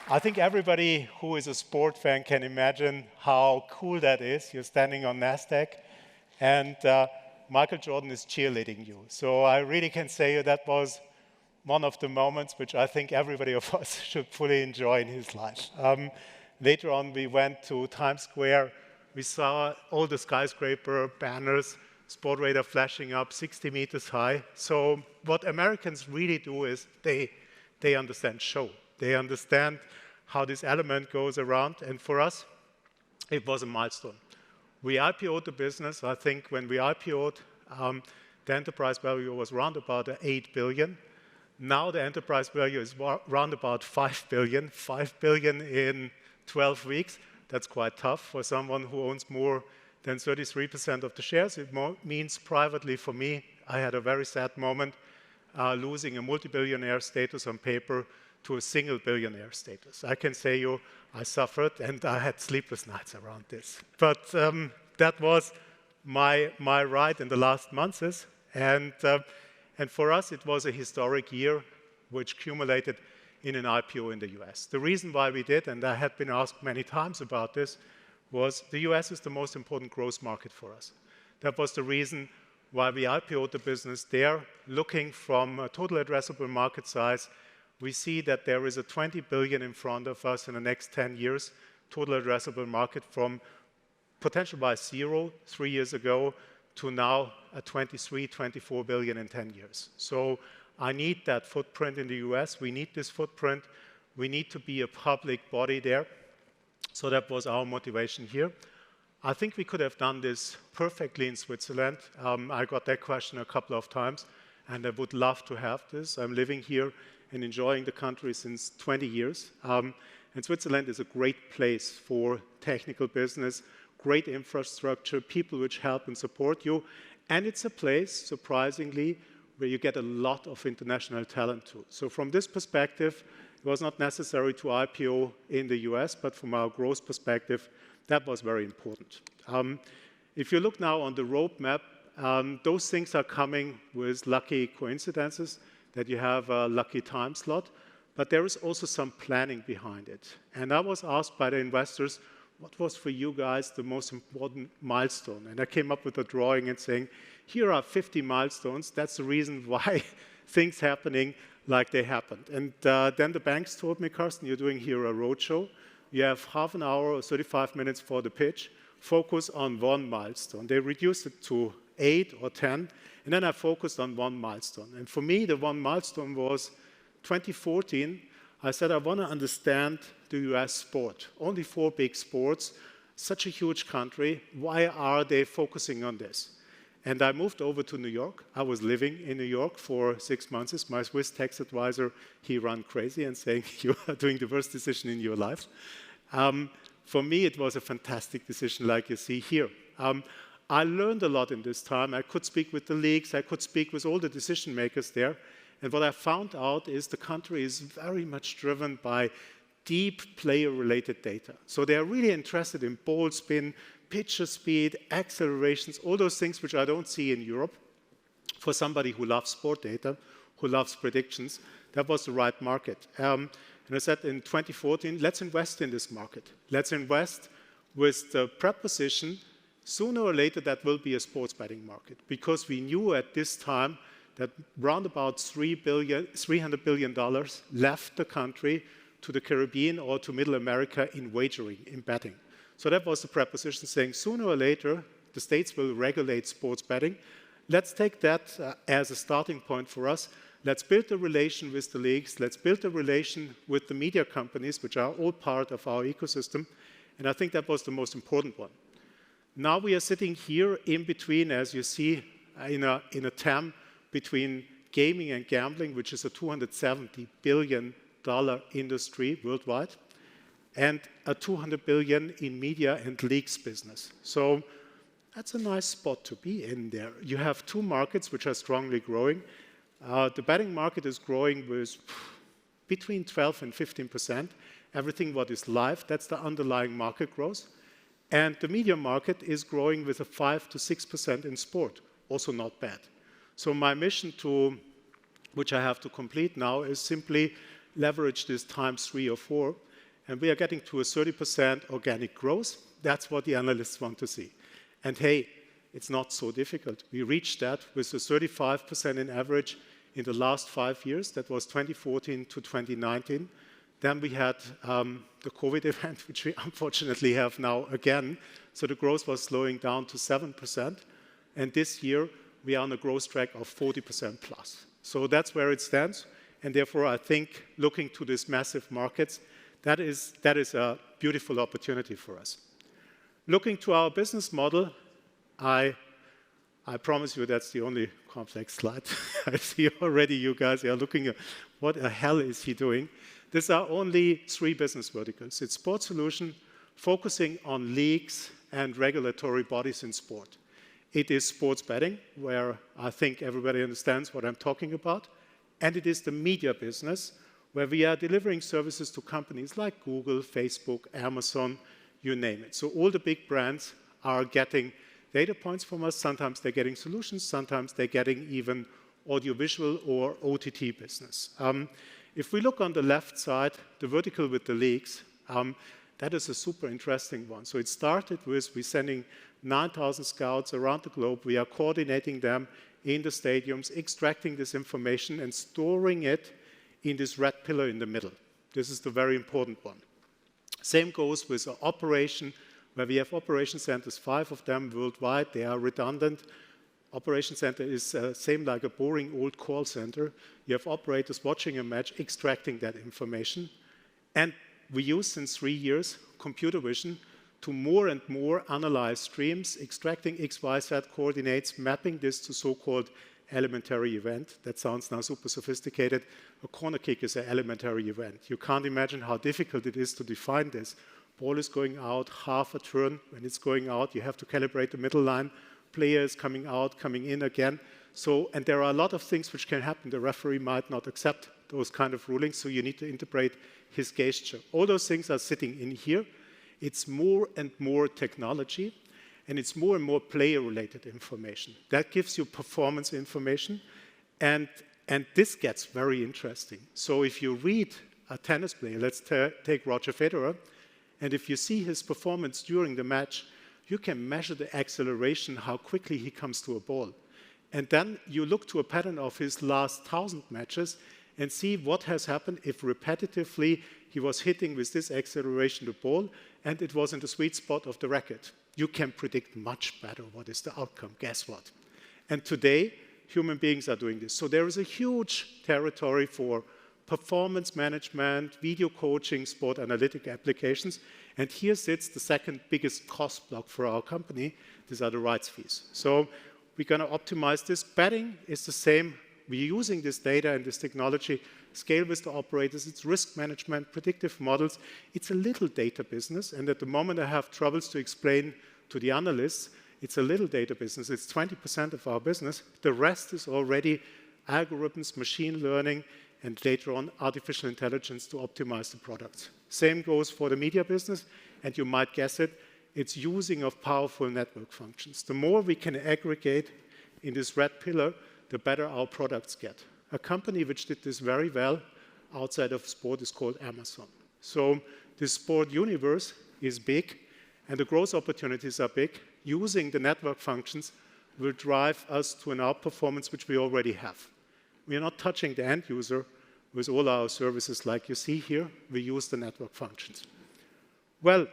I think everybody who is a sport fan can imagine how cool that is. You're standing on NASDAQ, and Michael Jordan is cheerleading you. So I really can say that was one of the moments which I think everybody of us should fully enjoy in his life. Later on, we went to Times Square. We saw all the skyscraper banners, Sportradar flashing up 60 meters high. So what Americans really do is they understand show. They understand how this element goes around. And for us, it was a milestone. We IPO'd the business. I think when we IPO'd, the enterprise value was around about 8 billion. Now the enterprise value is around about 5 billion. 5 billion in 12 weeks. That's quite tough for someone who owns more than 33% of the shares. It means privately for me, I had a very sad moment losing a multi-billionaire status on paper to a single billionaire status. I can say you, I suffered and I had sleepless nights around this. But that was my ride in the last months. And for us, it was a historic year which accumulated in an IPO in the US. The reason why we did, and I had been asked many times about this, was the US is the most important growth market for us. That was the reason why we IPO'd the business there. Looking from a total addressable market size, we see that there is a 20 billion in front of us in the next 10 years, total addressable market from potential by 0 3 years ago to now a 23, 24 billion in 10 years. So I need that footprint in the US. We need this footprint. We need to be a public body there. So that was our motivation here. I think we could have done this perfectly in Switzerland. I got that question a couple of times, and I would love to have this. I'm living here and enjoying the country since 20 years. And Switzerland is a great place for technical business, great infrastructure, people which help and support you. And it's a place, surprisingly, where you get a lot of international talent too. So from this perspective, it was not necessary to IPO in the US, but from our growth perspective, that was very important. If you look now on the roadmap, those things are coming with lucky coincidences, that you have a lucky time slot, but there is also some planning behind it. And I was asked by the investors, what was for you guys the most important milestone? And I came up with a drawing and saying, here are 50 milestones. That's the reason why things happening like they happened. And then the banks told me, Carsten, you're doing here a roadshow. You have half an hour or 35 minutes for the pitch. Focus on one milestone. They reduced it to 8 or 10. And then I focused on one milestone. And for me, the one milestone was 2014. I said, I want to understand the US sport. Only 4 big sports, such a huge country. Why are they focusing on this? And I moved over to New York. I was living in New York for 6 months. My Swiss tax advisor, he ran crazy and saying, you are doing the worst decision in your life. For me, it was a fantastic decision like you see here. I learned a lot in this time. I could speak with the leagues. I could speak with all the decision makers there. And what I found out is the country is very much driven by deep player-related data. So they are really interested in ball spin, pitcher speed, accelerations, all those things which I don't see in Europe. For somebody who loves sport data, who loves predictions, that was the right market. And I said in 2014, let's invest in this market. Let's invest with the preposition, sooner or later that will be a sports betting market, because we knew at this time that round about $300 billion left the country to the Caribbean or to Middle America in wagering, in betting. So that was the preposition saying sooner or later the states will regulate sports betting. Let's take that as a starting point for us. Let's build a relation with the leagues. Let's build a relation with the media companies, which are all part of our ecosystem. And I think that was the most important one. Now we are sitting here in between, as you see, in a TAM between gaming and gambling, which is a $270 billion industry worldwide, and a $200 billion in media and leagues business. So that's a nice spot to be in there. You have 2 markets which are strongly growing. The betting market is growing with between 12 and 15%. Everything what is live, that's the underlying market growth. And the media market is growing with a 5 to 6% in sport, also not bad. So my mission which I have to complete now is simply leverage this times 3 or 4. and we are getting to a 30% organic growth. That's what the analysts want to see. And hey, it's not so difficult. We reached that with a 35% in average in the last 5 years. That was 2014 to 2019. Then we had the COVID event, which we unfortunately have now again. So the growth was slowing down to 7%. And this year, we are on a growth track of 40% plus. So that's where it stands. And therefore, I think looking to these massive markets, that is a beautiful opportunity for us. Looking to our business model, I promise you that's the only complex slide. I see already you guys are looking at what the hell is he doing. These are only 3 business verticals. It's Sport Solution, focusing on leagues and regulatory bodies in sport. It is sports betting, where I think everybody understands what I'm talking about. And it is the media business, where we are delivering services to companies like Google, Facebook, Amazon, you name it. So all the big brands are getting data points from us. Sometimes they're getting solutions. Sometimes they're getting even audiovisual or OTT business. If we look on the left side, the vertical with the leagues, that is a super interesting one. So it started with we sending 9,000 scouts around the globe. We are coordinating them in the stadiums, extracting this information and storing it in this red pillar in the middle. This is the very important one. Same goes with the operation, where we have operation centers, 5 of them worldwide. They are redundant. Operation center is same like a boring old call center. You have operators watching a match, extracting that information. And we use, since 3 years, computer vision to more and more analyze streams, extracting X, Y, Z coordinates, mapping this to so-called elementary event. That sounds now super sophisticated. A corner kick is an elementary event. You can't imagine how difficult it is to define this. Ball is going out, half a turn. When it's going out, you have to calibrate the middle line. Player is coming out, coming in again. So, and there are a lot of things which can happen. The referee might not accept those kind of rulings, so you need to interpret his gesture. All those things are sitting in here. It's more and more technology, and it's more and more player-related information. That gives you performance information, and this gets very interesting. So if you read a tennis player, let's take Roger Federer, and if you see his performance during the match, you can measure the acceleration, how quickly he comes to a ball. And then you look to a pattern of his last 1,000 matches and see what has happened if repetitively he was hitting with this acceleration the ball and it was in the sweet spot of the racket. You can predict much better what is the outcome. Guess what? And today, human beings are doing this. So there is a huge territory for performance management, video coaching, sport analytic applications. And here sits the second biggest cost block for our company. These are the rights fees. So we're going to optimize this. Betting is the same. We're using this data and this technology, scale with the operators. It's risk management, predictive models. It's a little data business. And at the moment, I have troubles to explain to the analysts. It's a little data business. It's 20% of our business. The rest is already algorithms, machine learning, and later on, artificial intelligence to optimize the products. Same goes for the media business, and you might guess it, it's using of powerful network functions. The more we can aggregate in this red pillar, the better our products get. A company which did this very well outside of sport is called Amazon. So the sport universe is big, and the growth opportunities are big. Using the network functions will drive us to an outperformance which we already have. We are not touching the end user with all our services like you see here. We use the network functions. Well,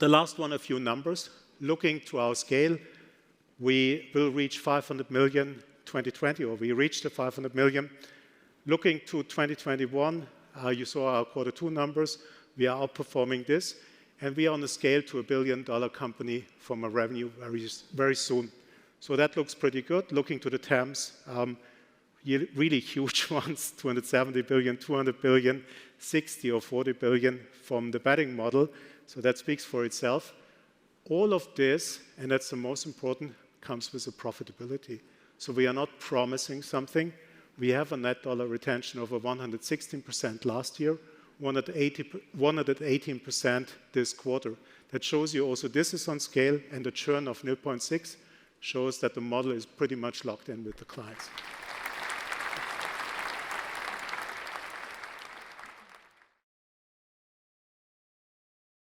the last one, a few numbers. Looking to our scale, we will reach 500 million 2020, or we reached the 500 million. Looking to 2021, you saw our Q2 numbers. We are outperforming this, and we are on a scale to $1 billion company from a revenue very soon. So that looks pretty good. Looking to the TAMs, really huge ones, 270 billion, 200 billion, 60 or 40 billion from the betting model. So that speaks for itself. All of this, and that's the most important, comes with a profitability. So we are not promising something. We have a net dollar retention over 116% last year, 118% this quarter. That shows you also this is on scale, and the churn of 0.6 shows that the model is pretty much locked in with the clients.